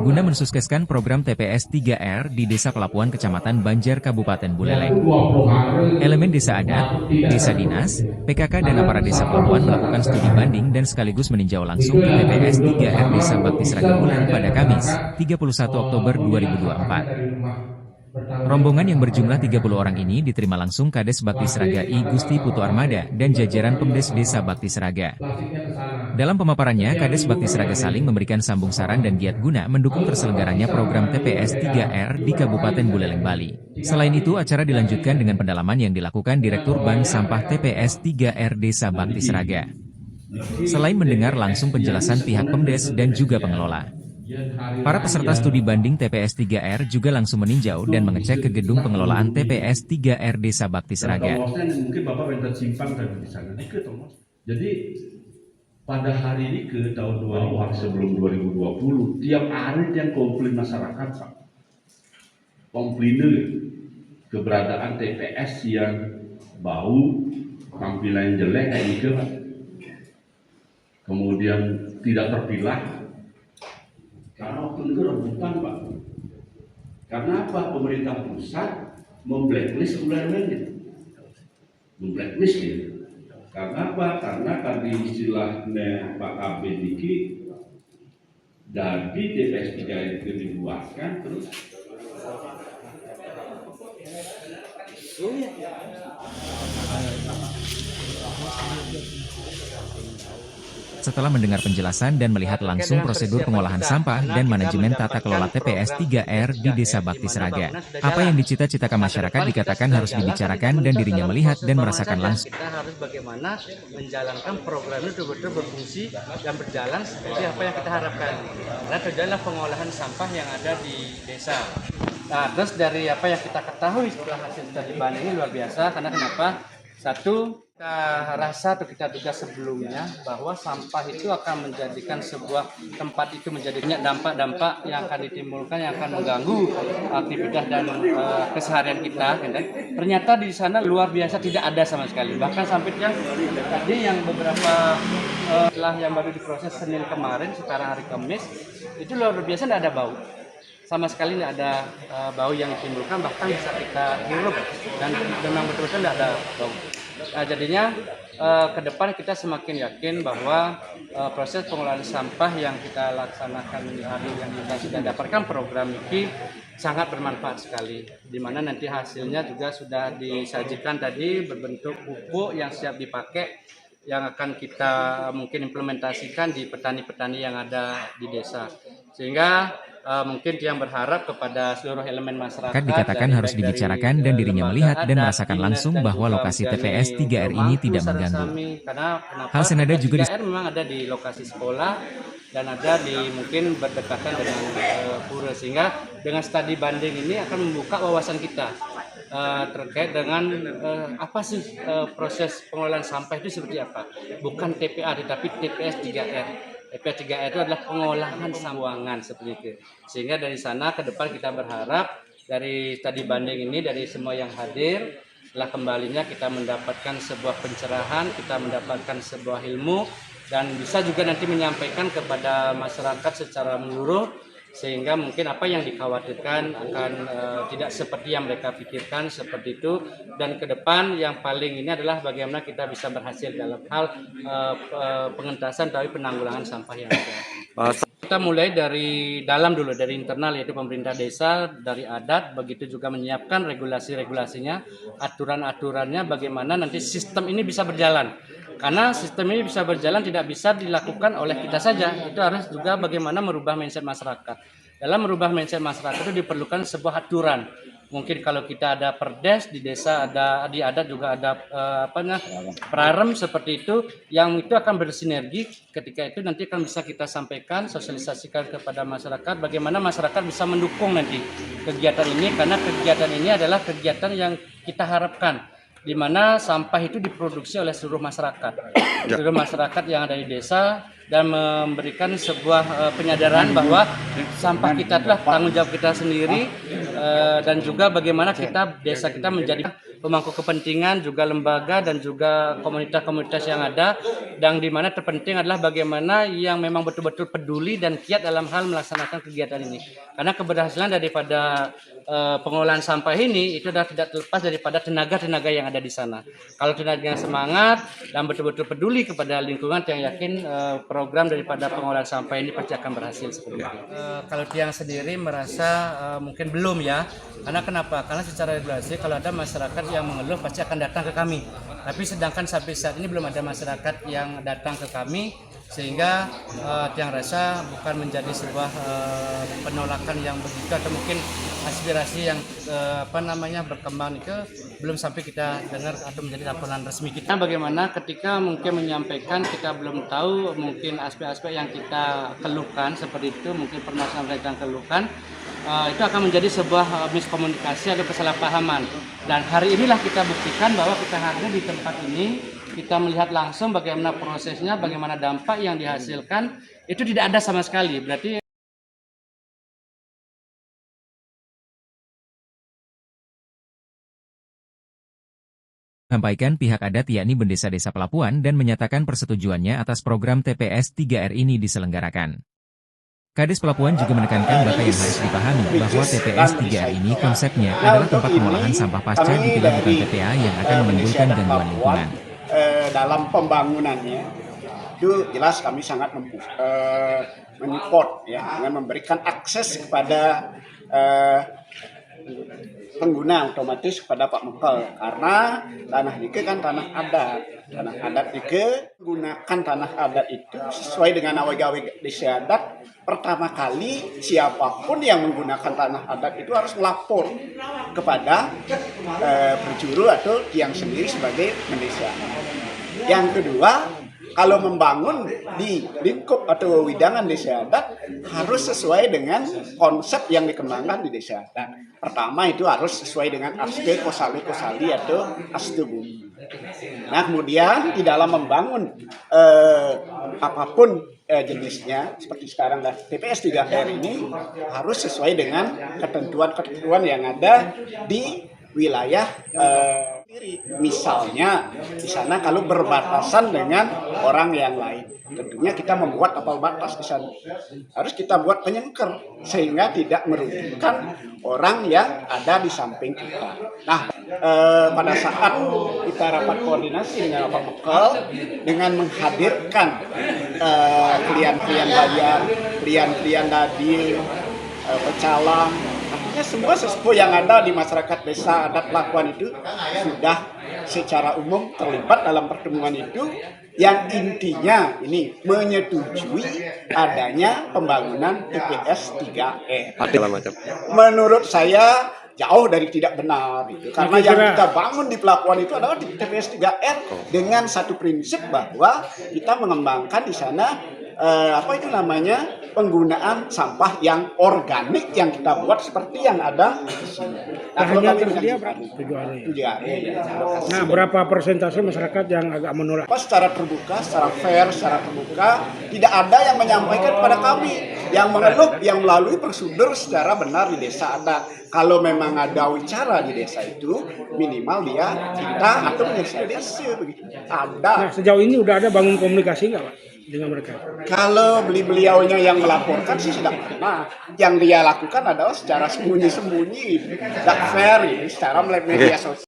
guna mensukseskan program TPS 3R di Desa Pelapuan Kecamatan Banjar Kabupaten Buleleng. Elemen desa adat, desa dinas, PKK dan aparat desa Pelapuan melakukan studi banding dan sekaligus meninjau langsung ke TPS 3R Desa Bakti Seraga Buleleng pada Kamis, 31 Oktober 2024. Rombongan yang berjumlah 30 orang ini diterima langsung Kades Bakti Seraga I Gusti Putu Armada dan jajaran Pemdes Desa Bakti Seraga. Dalam pemaparannya, Kades Bakti Seraga saling memberikan sambung saran dan giat guna mendukung terselenggaranya program TPS 3R di Kabupaten Buleleng, Bali. Selain itu, acara dilanjutkan dengan pendalaman yang dilakukan Direktur Bank Sampah TPS 3R Desa Bakti Seraga. Selain mendengar langsung penjelasan pihak Pemdes dan juga pengelola, para peserta studi banding TPS 3R juga langsung meninjau dan mengecek ke gedung pengelolaan TPS 3R Desa Bakti Seraga. Mungkin Bapak minta simpang tadi di sana. Jadi pada hari ini ke tahun 2000 sebelum 2020 tiap hari yang komplain masyarakat Pak. Komplain keberadaan TPS yang bau, tampilan jelek kayak gitu Pak. Kemudian tidak terpilah. Karena waktu itu rebutan Pak. Karena apa? Pemerintah pusat memblacklist UMN-nya. Memblacklist ya. Karena apa? Karena tadi istilahnya Pak Kabin Diki dari TPS 3 itu dibuatkan terus. Setelah mendengar penjelasan dan melihat langsung prosedur pengolahan sampah dan manajemen tata kelola TPS 3R di Desa Bakti Seraga, apa yang dicita-citakan masyarakat dikatakan harus dibicarakan dan dirinya melihat dan merasakan langsung. Kita harus bagaimana menjalankan program itu betul-betul berfungsi dan berjalan seperti apa yang kita harapkan. Karena terjadilah pengolahan sampah yang ada di desa. Nah, terus dari apa yang kita ketahui setelah hasil studi banding ini luar biasa, karena kenapa? Satu, kita rasa atau kita duga sebelumnya bahwa sampah itu akan menjadikan sebuah tempat itu menjadi banyak dampak-dampak yang akan ditimbulkan, yang akan mengganggu aktivitas dan keseharian kita. Ternyata di sana luar biasa tidak ada sama sekali. Bahkan sampai yang tadi yang beberapa setelah yang baru diproses Senin kemarin, sekarang hari Kamis, itu luar biasa tidak ada bau. Sama sekali tidak ada bau yang ditimbulkan, bahkan bisa kita hirup dan memang betul-betul tidak ada bau. Nah, jadinya ke depan kita semakin yakin bahwa proses pengolahan sampah yang kita laksanakan hari yang kita sudah dapatkan program ini sangat bermanfaat sekali, di mana nanti hasilnya juga sudah disajikan tadi berbentuk pupuk yang siap dipakai, yang akan kita mungkin implementasikan di petani-petani yang ada di desa. Sehingga mungkin yang berharap kepada seluruh elemen masyarakat dikatakan harus dibicarakan dan dirinya melihat dan merasakan langsung bahwa lokasi TPS 3R ini tidak mengganggu. Hal senada juga memang ada di lokasi sekolah dan ada di mungkin berdekatan dengan pura, sehingga dengan studi banding ini akan membuka wawasan kita terkait dengan apa sih proses pengelolaan sampah itu seperti apa. Bukan TPA tetapi TPS 3R. TPS 3R itu adalah pengolahan sambuangan seperti itu. Sehingga dari sana ke depan kita berharap dari studi banding ini, dari semua yang hadir, setelah kembalinya kita mendapatkan sebuah pencerahan, kita mendapatkan sebuah ilmu, dan bisa juga nanti menyampaikan kepada masyarakat secara menyeluruh, sehingga mungkin apa yang dikhawatirkan akan tidak seperti yang mereka pikirkan seperti itu. Dan ke depan yang paling ini adalah bagaimana kita bisa berhasil dalam hal pengentasan dari penanggulangan sampah yang ada. Kita mulai dari dalam dulu, dari internal, yaitu pemerintah desa, dari adat, begitu juga menyiapkan regulasi-regulasinya, aturan-aturannya, bagaimana nanti sistem ini bisa berjalan. Karena sistem ini bisa berjalan tidak bisa dilakukan oleh kita saja, itu harus juga bagaimana merubah mindset masyarakat. Dalam merubah mindset masyarakat itu diperlukan sebuah aturan. Mungkin kalau kita ada perdes di desa, ada di adat juga ada prarem seperti itu, yang itu akan bersinergi. Ketika itu nanti akan bisa kita sampaikan, sosialisasikan kepada masyarakat, bagaimana masyarakat bisa mendukung nanti kegiatan ini, karena kegiatan ini adalah kegiatan yang kita harapkan, di mana sampah itu diproduksi oleh seluruh masyarakat. Seluruh masyarakat yang ada di desa dan memberikan sebuah penyadaran bahwa sampah kita adalah tanggung jawab kita sendiri, dan juga bagaimana desa kita menjadi pemangku kepentingan, juga lembaga dan juga komunitas-komunitas yang ada, dan di mana terpenting adalah bagaimana yang memang betul-betul peduli dan giat dalam hal melaksanakan kegiatan ini. Karena keberhasilan daripada pengelolaan sampah ini itu adalah tidak terlepas daripada tenaga-tenaga yang ada di sana. Kalau tenaganya semangat dan betul-betul peduli kepada lingkungan, yang yakin program daripada pengelolaan sampah ini pasti akan berhasil seperti itu. Kalau Tiang sendiri merasa mungkin belum ya. Karena kenapa? Karena secara regulasi kalau ada masyarakat yang mengeluh pasti akan datang ke kami. Tapi sedangkan sampai saat ini belum ada masyarakat yang datang ke kami, sehingga Tiang rasa bukan menjadi sebuah penolakan yang begitu, atau mungkin aspirasi yang berkembang itu belum sampai kita dengar atau menjadi laporan resmi kita. Bagaimana ketika mungkin menyampaikan kita belum tahu mungkin aspek-aspek yang kita keluhkan seperti itu, mungkin permasalahan yang keluhkan, itu akan menjadi sebuah miskomunikasi atau kesalahpahaman. Dan hari inilah kita buktikan bahwa kita hadir di tempat ini, kita melihat langsung bagaimana prosesnya, bagaimana dampak yang dihasilkan, itu tidak ada sama sekali. Berarti sampaikan pihak adat yakni Bendesa Desa Pelapuan dan menyatakan persetujuannya atas program TPS 3R ini diselenggarakan. Kades Pelapuan juga menekankan bahwa yang harus dipahami bahwa TPS 3R ini konsepnya adalah tempat pengolahan sampah pasca dipilah, bukan TPA yang akan menimbulkan gangguan lingkungan. Dalam pembangunannya itu jelas kami sangat menyupport ya, dengan memberikan akses kepada pengguna otomatis kepada Pak Mekel, karena tanah Nike kan tanah adat Nike gunakan tanah adat itu sesuai dengan aweg-aweg desa adat. Pertama kali siapapun yang menggunakan tanah adat itu harus melapor kepada perjuru atau tiang sendiri sebagai Mendesa. Yang kedua, kalau membangun di lingkup atau widangan desa adat harus sesuai dengan konsep yang dikembangkan di desa adat. Pertama itu harus sesuai dengan aste kosali atau aste bumi. Nah kemudian di dalam membangun apapun jenisnya, seperti sekarang TPS 3R ini harus sesuai dengan ketentuan-ketentuan yang ada di wilayah misalnya di sana kalau berbatasan dengan orang yang lain, tentunya kita membuat apel batas di sana. Harus kita buat penyengker sehingga tidak merugikan orang yang ada di samping kita. Nah, pada saat kita rapat koordinasi dengan Pak Mekel dengan menghadirkan klien-klien bayar, klien-klien dadil, pecalang, artinya semua sesepuh yang ada di masyarakat desa adat Pelapuan itu sudah secara umum terlibat dalam pertemuan itu, yang intinya ini menyetujui adanya pembangunan TPS 3R. Menurut saya jauh dari tidak benar itu, karena yang kita bangun di Pelapuan itu adalah di TPS 3R dengan satu prinsip bahwa kita mengembangkan di sana penggunaan sampah yang organik yang kita buat seperti yang ada di sini. Hanya tersedia berapa? 7 hari. Nah, berapa persentase masyarakat yang agak menolak? Secara terbuka, secara fair, secara terbuka, tidak ada yang menyampaikan kepada kami yang mengeluh yang melalui prosedur secara benar di desa adat. Kalau memang ada wicara di desa itu, minimal dia kita atau menyelesaikan desa begitu. Ada. Nah, sejauh ini udah ada bangun komunikasi nggak Pak dengan mereka? Kalau beliaunya yang melaporkan sih sudah pernah. Yang dia lakukan adalah secara sembunyi-sembunyi, tidak fair ini, secara media sosial.